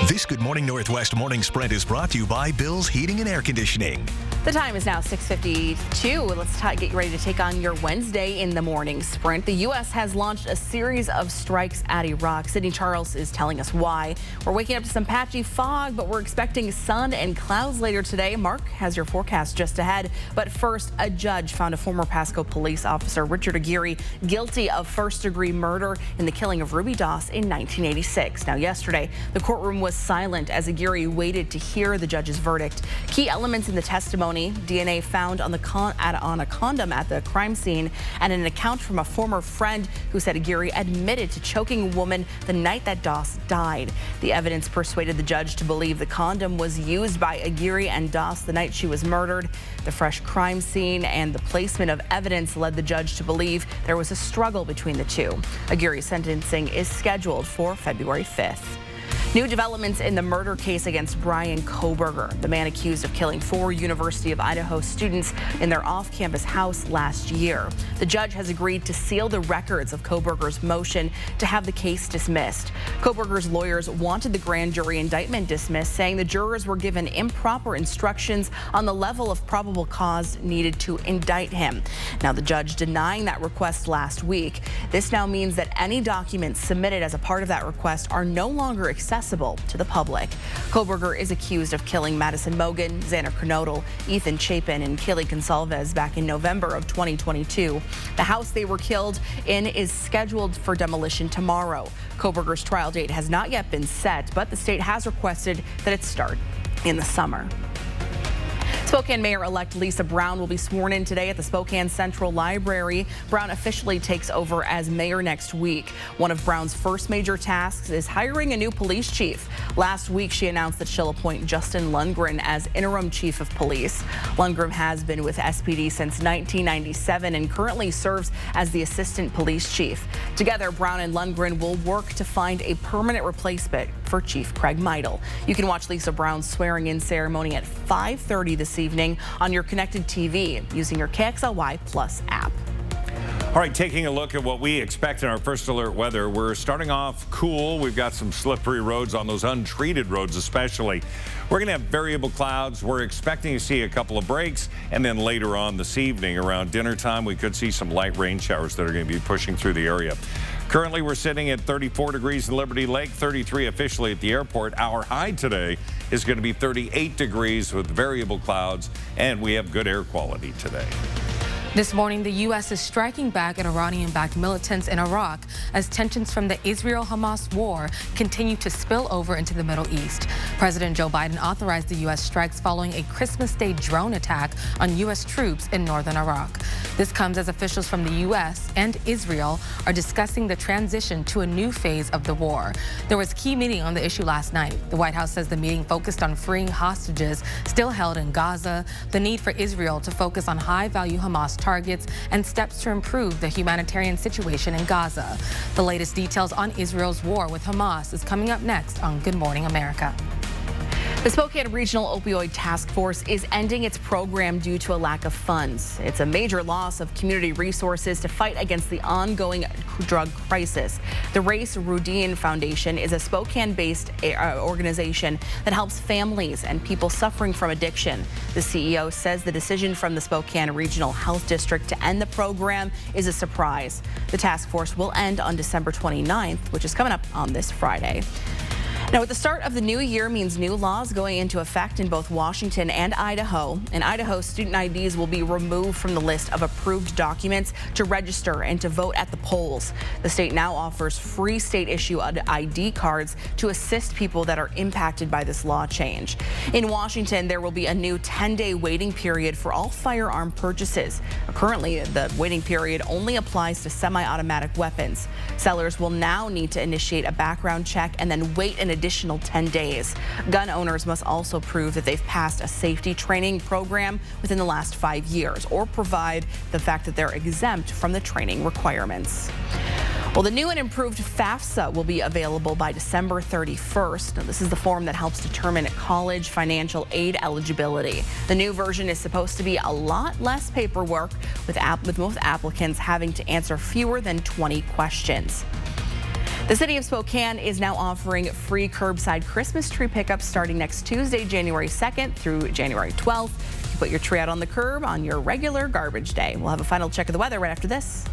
This Good Morning Northwest Morning Sprint is brought to you by Bill's Heating and Air Conditioning. The time is now 6:52. Let's get you ready to take on your Wednesday in the morning sprint. The U.S. has launched a series of strikes at Iraq. Sydney Charles is telling us why. We're waking up to some patchy fog, but we're expecting sun and clouds later today. Mark has your forecast just ahead. But first, a judge found a former Pasco police officer, Richard Aguirre, guilty of first-degree murder in the killing of Ruby Doss in 1986. Now, yesterday, the courtroom was silent as Aguirre waited to hear the judge's verdict. Key elements in the testimony: DNA found on a condom at the crime scene, and an account from a former friend who said Aguirre admitted to choking a woman the night that Doss died. The evidence persuaded the judge to believe the condom was used by Aguirre and Doss the night she was murdered. The fresh crime scene and the placement of evidence led the judge to believe there was a struggle between the two. Aguirre's sentencing is scheduled for February 5th. New developments in the murder case against Bryan Kohberger, the man accused of killing 4 University of Idaho students in their off-campus house last year. The judge has agreed to seal the records of Kohberger's motion to have the case dismissed. Kohberger's lawyers wanted the grand jury indictment dismissed, saying the jurors were given improper instructions on the level of probable cause needed to indict him. Now, the judge denying that request last week. This now means that any documents submitted as a part of that request are no longer accessible to the public. Kohberger is accused of killing Madison Mogen, Xander Kernodle, Ethan Chapin, and Kaylee Gonsalves back in November of 2022. The house they were killed in is scheduled for demolition tomorrow. Kohberger's trial date has not yet been set, but the state has requested that it start in the summer. Spokane Mayor-elect Lisa Brown will be sworn in today at the Spokane Central Library. Brown officially takes over as mayor next week. One of Brown's first major tasks is hiring a new police chief. Last week, she announced that she'll appoint Justin Lundgren as interim chief of police. Lundgren has been with SPD since 1997 and currently serves as the assistant police chief. Together, Brown and Lundgren will work to find a permanent replacement for Chief Craig Meidel. You can watch Lisa Brown's swearing-in ceremony at 5:30 this evening on your connected TV using your KXLY Plus app. All right, taking a look at what we expect in our first alert weather. We're starting off cool. We've got some slippery roads on those untreated roads especially. We're going to have variable clouds. We're expecting to see a couple of breaks, and then later on this evening around dinner time, we could see some light rain showers that are going to be pushing through the area. Currently, we're sitting at 34 degrees in Liberty Lake, 33 officially at the airport. Our high today is going to be 38 degrees with variable clouds, and we have good air quality today. This morning, the U.S. is striking back at Iranian-backed militants in Iraq as tensions from the Israel-Hamas war continue to spill over into the Middle East. President Joe Biden authorized the U.S. strikes following a Christmas Day drone attack on U.S. troops in northern Iraq. This comes as officials from the U.S. and Israel are discussing the transition to a new phase of the war. There was a key meeting on the issue last night. The White House says the meeting focused on freeing hostages still held in Gaza, the need for Israel to focus on high-value Hamas targets, and steps to improve the humanitarian situation in Gaza. The latest details on Israel's war with Hamas is coming up next on Good Morning America. The Spokane Regional Opioid Task Force is ending its program due to a lack of funds. It's a major loss of community resources to fight against the ongoing drug crisis. The Race Rudin Foundation is a Spokane-based organization that helps families and people suffering from addiction. The CEO says the decision from the Spokane Regional Health District to end the program is a surprise. The task force will end on December 29th, which is coming up on this Friday. Now, at the start of the new year means new laws going into effect in both Washington and Idaho. In Idaho, student IDs will be removed from the list of approved documents to register and to vote at the polls. The state now offers free state-issue ID cards to assist people that are impacted by this law change. In Washington, there will be a new 10-day waiting period for all firearm purchases. Currently, the waiting period only applies to semi-automatic weapons. Sellers will now need to initiate a background check and then wait an additional 10 days. Gun owners must also prove that they've passed a safety training program within the last 5 years or provide the fact that they're exempt from the training requirements. Well, the new and improved FAFSA will be available by December 31st. Now, this is the form that helps determine college financial aid eligibility. The new version is supposed to be a lot less paperwork, with most applicants having to answer fewer than 20 questions. The city of Spokane is now offering free curbside Christmas tree pickup starting next Tuesday, January 2nd through January 12th. You put your tree out on the curb on your regular garbage day. We'll have a final check of the weather right after this.